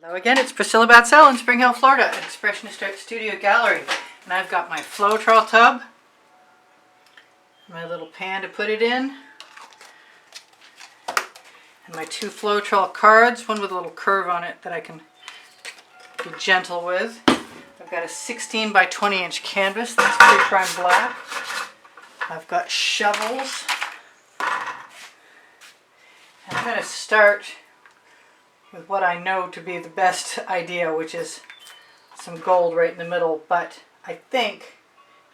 Hello again, it's Priscilla Batzell in Spring Hill, Florida at Expressionist Art Studio Gallery. And I've got my Floetrol tub, my little pan to put it in, and my two Floetrol cards, one with a little curve on it that I can be gentle with. I've got a 16 by 20 inch canvas that's pre-prime black. I've got shovels. And I'm going to start with what I know to be the best idea, which is some gold right in the middle, but I think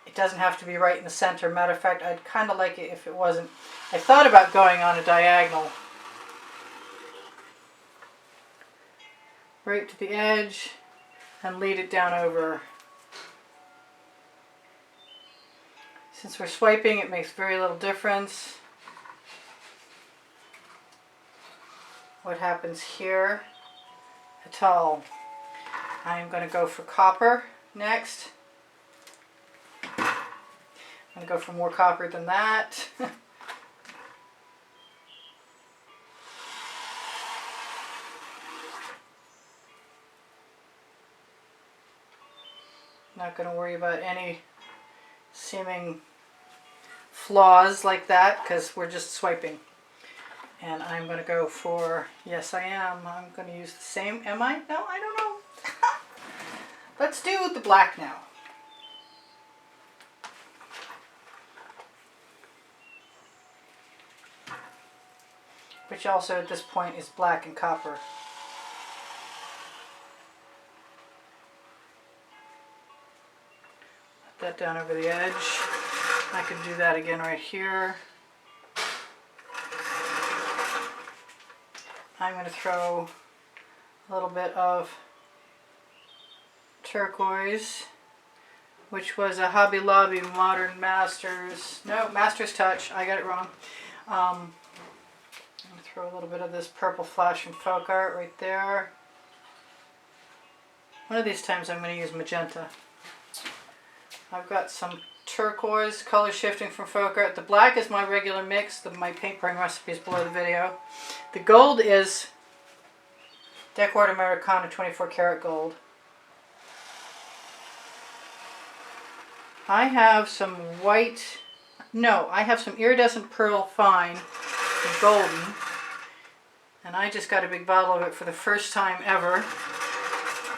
it doesn't have to be right in the center. Matter of fact, I'd kind of like it if it wasn't. I thought about going on a diagonal right to the edge and lead it down over. Since we're swiping, it makes very little difference what happens here at all. I'm going to go for copper next. I'm going to go for more copper than that. Not going to worry about any seeming flaws like that because we're just swiping. And I'm going to go for, yes I am, I'm going to use the same, am I? No, I don't know. Let's do the black now. Which also at this point is black and copper. Let that down over the edge. I could do that again right here. I'm going to throw a little bit of turquoise, which was a Hobby Lobby Modern Masters, no, Masters Touch, I got it wrong. I'm going to throw a little bit of this purple flash from Folk Art right there. One of these times I'm going to use magenta. I've got some turquoise color shifting from Folk Art. The black is my regular mix. My paint pouring recipe is below the video. The gold is Decorative Americana 24 karat gold. I have some white, no, I have some iridescent pearl fine and golden, and I just got a big bottle of it for the first time ever.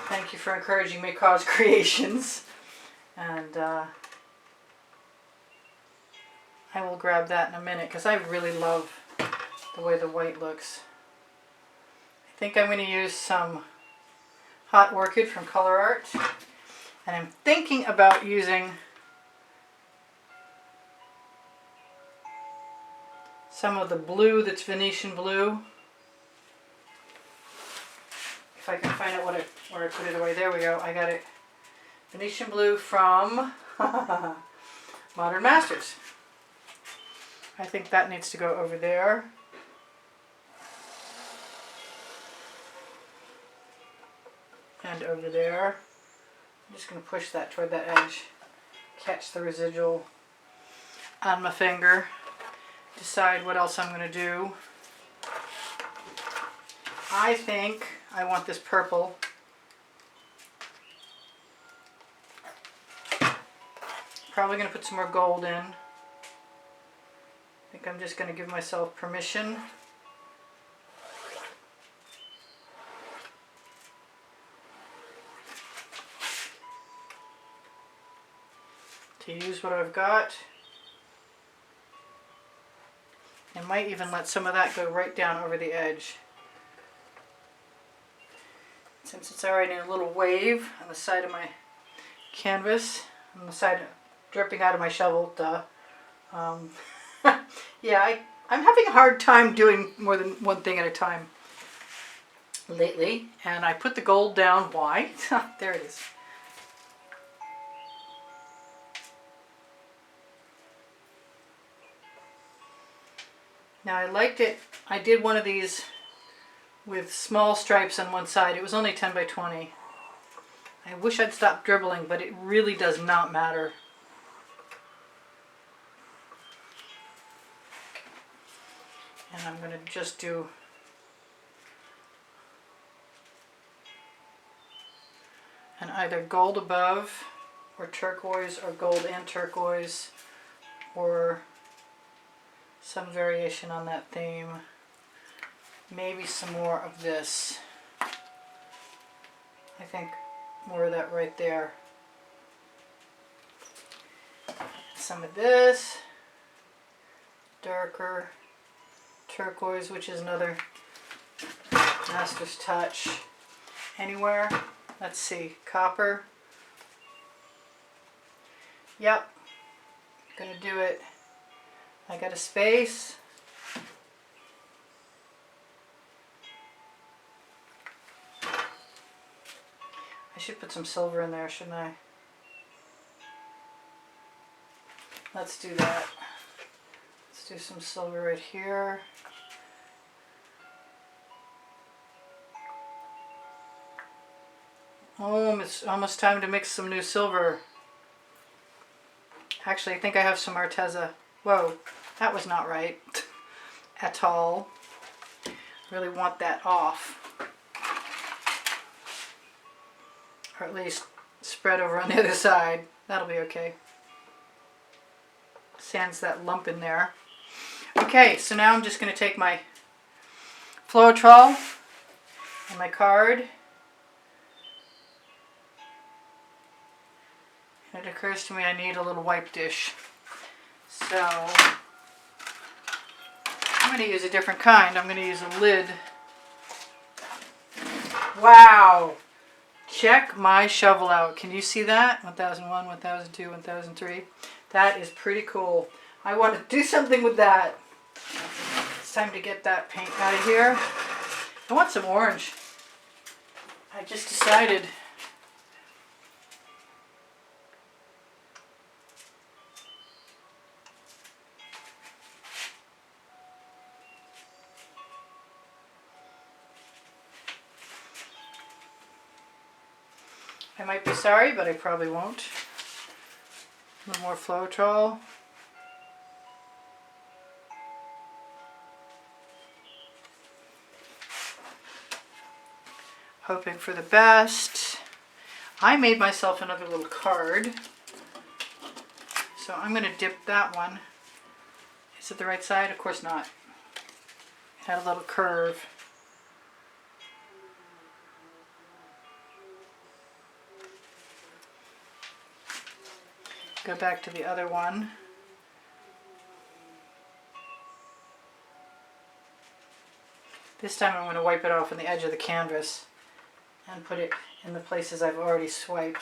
Thank you for encouraging me, Cause Creations. And I will grab that in a minute because I really love the way the white looks. I think I'm going to use some Hot Orchid from Color Art, and I'm thinking about using some of the blue that's Venetian blue. If I can find out where I put it away. There we go. I got it. Venetian blue from Modern Masters. I think that needs to go over there. And over there. I'm just going to push that toward that edge. Catch the residual on my finger. Decide what else I'm going to do. I think I want this purple. Probably going to put some more gold in. I think I'm just going to give myself permission to use what I've got. I might even let some of that go right down over the edge. Since it's already in a little wave on the side of my canvas, on the side dripping out of my shovel, duh. Yeah, I'm having a hard time doing more than one thing at a time lately. And I put the gold down. Why? There it is. Now I liked it. I did one of these with small stripes on one side. It was only 10 by 20. I wish I'd stopped dribbling, but it really does not matter. And I'm going to just do and either gold above or turquoise or gold and turquoise or some variation on that theme. Maybe some more of this. I think more of that right there. Some of this darker turquoise, which is another master's touch. Anywhere? Let's see. Copper. Yep. Gonna do it. I got a space. I should put some silver in there, shouldn't I? Let's do that. Let's do some silver right here. Oh, it's almost time to mix some new silver. Actually, I think I have some Arteza. Whoa, that was not right at all. Really want that off. Or at least spread over on the other side. That'll be okay. Sans that lump in there. Okay, so now I'm just going to take my Floetrol and my card. And it occurs to me I need a little wipe dish. So I'm going to use a different kind. I'm going to use a lid. Wow! Check my shovel out. Can you see that? 1001, 1002, 1003. That is pretty cool. I want to do something with that. It's time to get that paint out of here. I want some orange. I just decided. I might be sorry, but I probably won't. A little more Floetrol. Hoping for the best. I made myself another little card. So I'm going to dip that one. Is it the right side? Of course not. It had a little curve. Go back to the other one. This time I'm going to wipe it off on the edge of the canvas and put it in the places I've already swiped.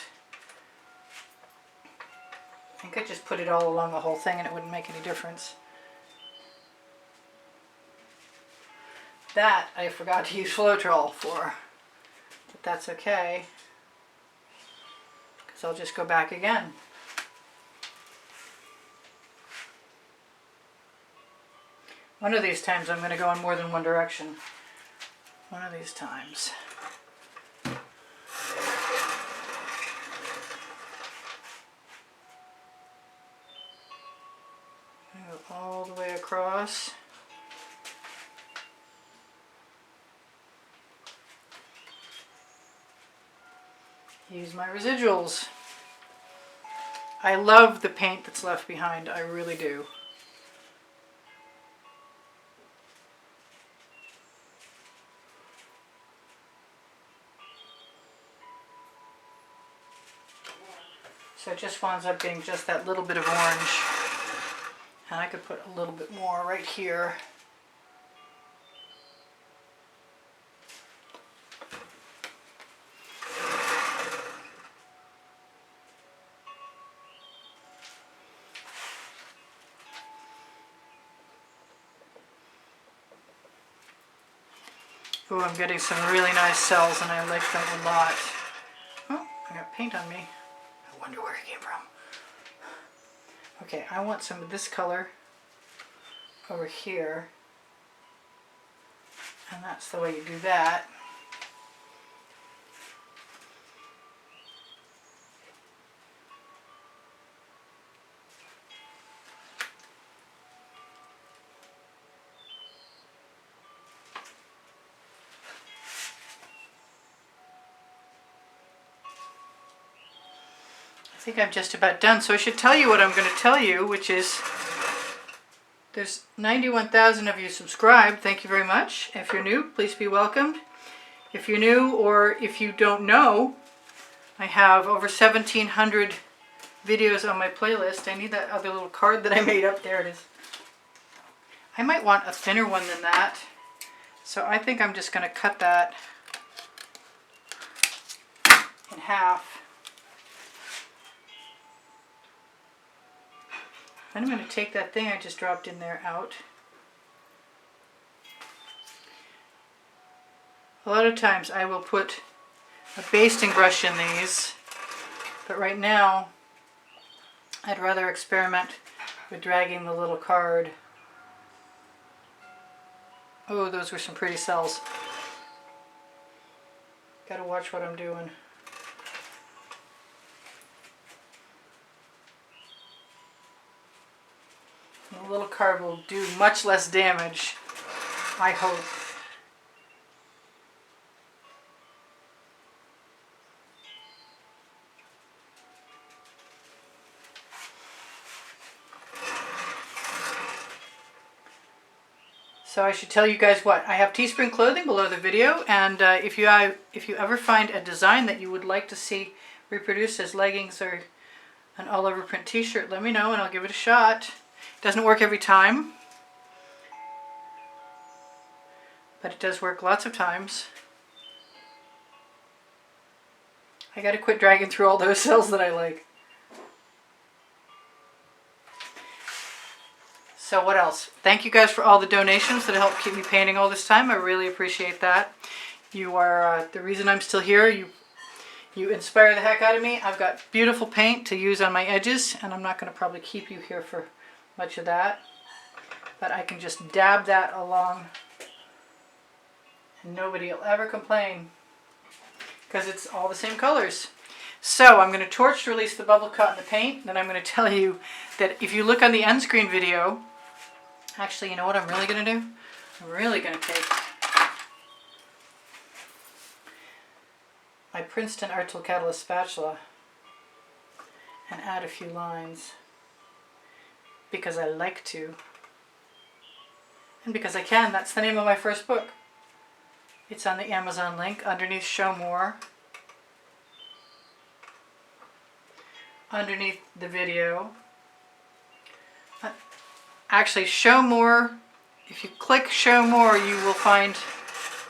I could just put it all along the whole thing and it wouldn't make any difference. That I forgot to use Floetrol for, but that's okay because I'll just go back again. One of these times I'm going to go in more than one direction. One of these times. Go all the way across. Use my residuals. I love the paint that's left behind. I really do. So it just winds up being just that little bit of orange. And I could put a little bit more right here. Ooh, I'm getting some really nice cells and I like them a lot. Oh, I got paint on me. I wonder where it came from. Okay, I want some of this color over here. And that's the way you do that. think I'm just about done. So I should tell you what I'm going to tell you, which is there's 91,000 of you subscribed. Thank you very much. If you're new, please be welcomed. If you're new or if you don't know, I have over 1,700 videos on my playlist. I need that other little card that I made up. There it is. I might want a thinner one than that. So I think I'm just going to cut that in half. Then I'm going to take that thing I just dropped in there out. A lot of times I will put a basting brush in these, but right now I'd rather experiment with dragging the little card. Oh, those were some pretty cells. Gotta watch what I'm doing. The little card will do much less damage, I hope. So I should tell you guys what, I have Teespring clothing below the video, and if you ever find a design that you would like to see reproduced as leggings or an all-over print t-shirt, let me know and I'll give it a shot. It doesn't work every time, but it does work lots of times. I gotta quit dragging through all those cells that I like. So what else? Thank you guys for all the donations that helped keep me painting all this time. I really appreciate that. You are the reason I'm still here. You inspire the heck out of me. I've got beautiful paint to use on my edges, and I'm not going to probably keep you here for much of that. But I can just dab that along, and nobody will ever complain because it's all the same colors. So I'm going to torch release the bubble cut in the paint. Then I'm going to tell you that if you look on the end screen video, actually, you know what I'm really going to do? I'm really going to take my Princeton Art Tool Catalyst spatula and add a few lines because I like to and because I can. That's the name of my first book. It's on the Amazon link underneath Show More, underneath the video. Actually, Show More, if you click Show More, you will find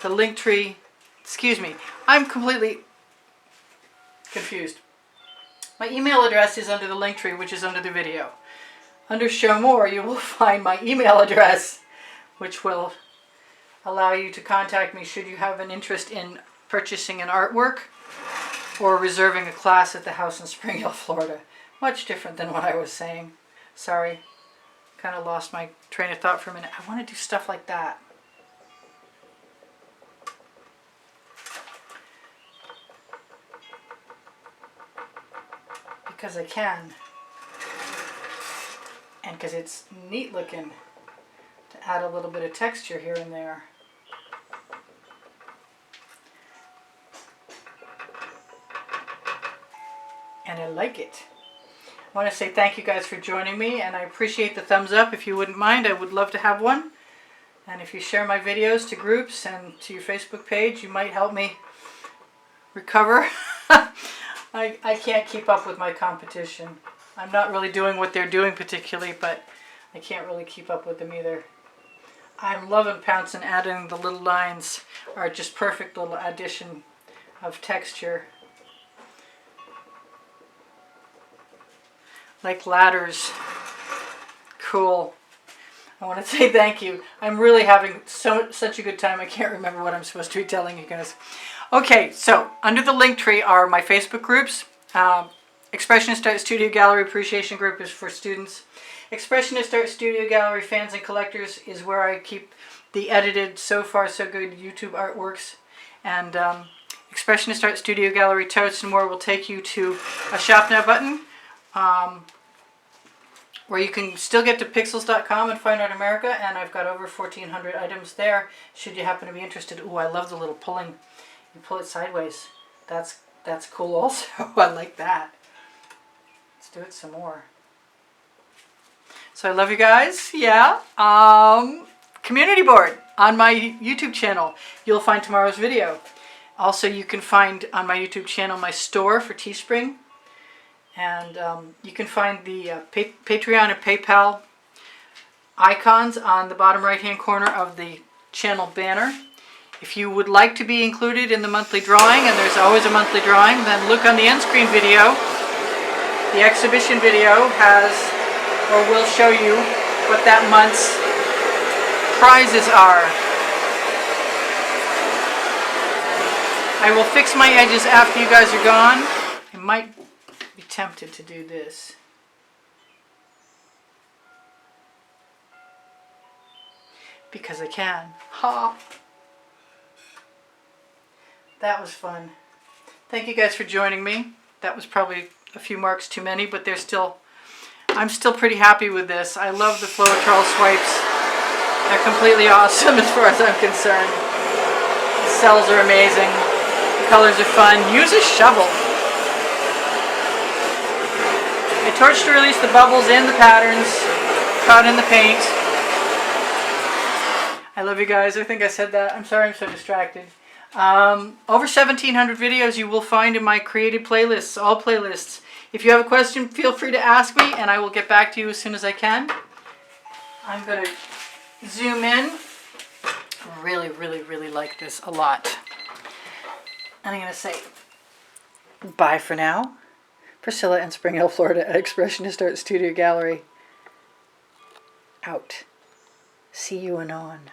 the link tree. Excuse me, I'm completely confused. My email address is under the link tree, which is under the video. Under Show More, you will find my email address, which will allow you to contact me should you have an interest in purchasing an artwork or reserving a class at the house in Spring Hill, Florida. Much different than what I was saying. Sorry. Kind of lost my train of thought for a minute. I want to do stuff like that. Because I can. And because it's neat looking to add a little bit of texture here and there. And I like it. I want to say thank you guys for joining me, and I appreciate the thumbs up. If you wouldn't mind, I would love to have one. And if you share my videos to groups and to your Facebook page, you might help me recover. I can't keep up with my competition. I'm not really doing what they're doing particularly, but I can't really keep up with them either. I'm loving pouncing, adding the little lines are just perfect little addition of texture. Like ladders. Cool. I want to say thank you. I'm really having such a good time. I can't remember what I'm supposed to be telling you guys. Okay, so under the link tree are my Facebook groups. Expressionist Art Studio Gallery Appreciation Group is for students. Expressionist Art Studio Gallery Fans and Collectors is where I keep the edited, so far so good YouTube artworks. And Expressionist Art Studio Gallery Totes and More will take you to a Shop Now button. Where you can still get to pixels.com and Fine Art America, and I've got over 1,400 items there should you happen to be interested. Ooh, I love the little pulling. You pull it sideways. That's cool also. I like that. Let's do it some more. So I love you guys. Yeah. Community board on my YouTube channel. You'll find tomorrow's video. Also, you can find on my YouTube channel my store for Teespring. And you can find the Patreon and PayPal icons on the bottom right-hand corner of the channel banner. If you would like to be included in the monthly drawing, and there's always a monthly drawing, then look on the end screen video. The exhibition video has, or will show you, what that month's prizes are. I will fix my edges after you guys are gone. I might be tempted to do this. Because I can. Ha! That was fun. Thank you guys for joining me. That was probably a few marks too many, but I'm still pretty happy with this. I love the Floetrol swipes. They're completely awesome as far as I'm concerned. The cells are amazing. The colors are fun. Use a shovel. I torched to release the bubbles and the patterns caught in the paint. I love you guys. I think I said that. I'm sorry I'm so distracted. Over 1,700 videos you will find in my created playlists, all playlists. If you have a question, feel free to ask me, and I will get back to you as soon as I can. I'm going to zoom in. I really, really, really like this a lot. And I'm going to say bye for now. Priscilla in Spring Hill, Florida at Expressionist Art Studio Gallery. Out. See you anon.